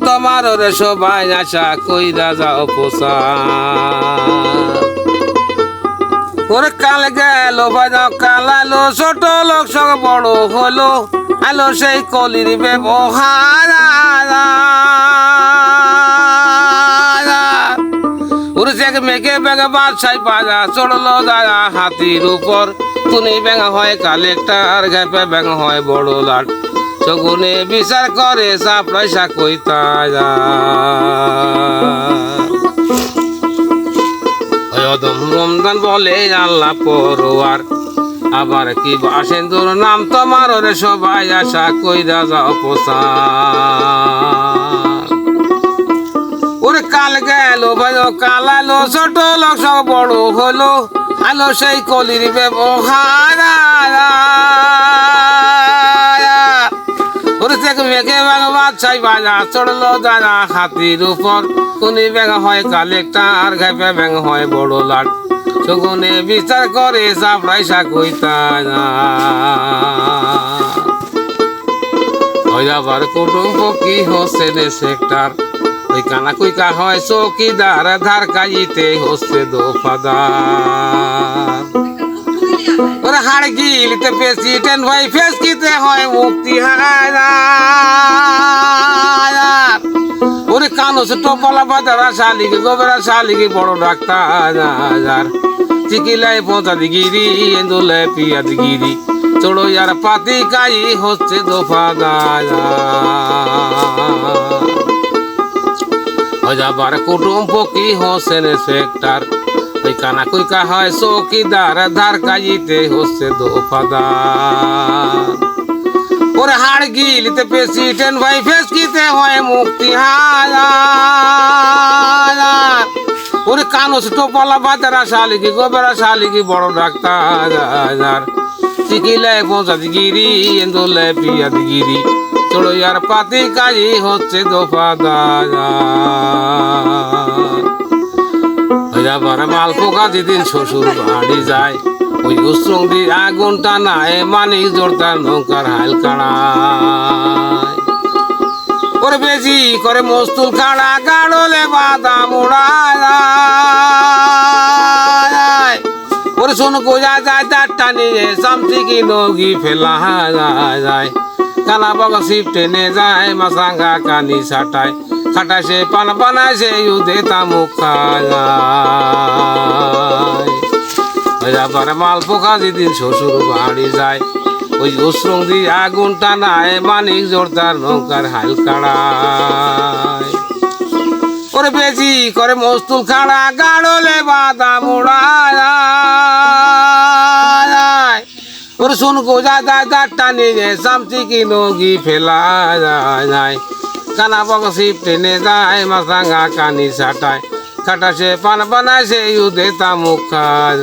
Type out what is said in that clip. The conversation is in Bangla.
তোমার রে সবাই আশা কইরা যাও পোষা ওরে কাল গেল বাজাও কাল আলো ছোট লোক সব বড় হলো আলো সেই কলির ব্যবহার ওরে যে মেঘে বেগে বাদশাই বাজা চড়লো দাদা হাতির উপর তুমি ব্যাঙা হয় কালেক্টার ঘেপে ব্যাঙা হয় বড় লাট চগুনে বিচার করে চা পয়সা কইতা রমজান বলে আল্লাহ পরোয়ার আবার কি বাসেন্দুর নাম তোমার রে সবাই আশা কইরা যাও পোষা ওরে কাল গেল ভাই কাল আলো ছোট লোক সব বড় হলো আলো সেই কলির ব্যবহার ওরে থেকে মেঘে ব্যাঙ বাদশাই বাজা চড়লো দাদা হাতির উপর কোনি ব্যাঙ হয় কালেক্টার ঘাপে ব্যাঙ হয় বড় লাট চগুনে বিচার করে চাপড়াইসা কইতা ওই আবার কুটুম্ব কি হচ্ছে রে সেক্টর ওই কানা কুইকা হয় চৌকিদার ধার কাইতে হচ্ছে দোফাদার ওরে হাড় গিলিতে প্রেসিডেন্ট ভাই ফেসকিতে হয় মুক্তি হারার ওরে কানো সে টোপলা বাজারা শালিকে গোবরা শালিকে বড় ডাক্তার চিকিলাই পৌঁছা দিগিরি এন্দুলে পিয়া দিগিরি চড়ো ইয়ার পাতি কাই হচ্ছে দোফাদার যাবার কুটুম্ব কি হচ্ছে সেক্টর ওই কানা কুইকা হয় চৌকিদার ধার কাইতে হচ্ছে দোফাদার ওরে হাড় গিলিতে প্রেসিডেন্ট ভাই ফেসকিতে হয় মুক্তি হারার ওরে কানস টোপলা বাজারা শালিকি গোবেরা শালিকি বড় ডাক্তার চিকিলায় পৌঁছা দিগিরি এন্দোলে পিয়া দিগিরি চড়ো ইয়ার পাতি কাজী হচ্ছে দোফাদার আবার মাল পোকা যেদিন শ্বশুর বাড়ি যায় ওই উস্রং দিয়ে আগুন টানায় মানিক জোরদার নৌকার হাইল কাড়ায় ওরে বেশি করে মস্তুল কাড়া গাড়লে বাদাম উড়ায় ওরে শোন গোজা যায় তার টানিয়ে সামটি কি নগি ফেলা যায় কানা বাবা শিব টেনে যায় মাসাঙ্গা কানি সাটায় খাটায় সে পান বানায় সে ইউদে তামুক খায় আবার মাল পোকা যেদিন শ্বশুর বাড়ি যায় ওই উস্রং দিয়ে আগুন টানায় মানিক জোরদার নৌকার হাইল কাড়ায় ওরে বেশি করে মস্তুল খাড়া গাড়লে বাদাম উড়ায় ওরে শুন গোজা যায় তার টানিয়ে সামটি কি নগি ফেলা যায় কানা বাবা শিব টেনে যায় মাসাঙ্গা কানি সাটায় খাটা সে পান বানায় সে ইউদে তামুক খায়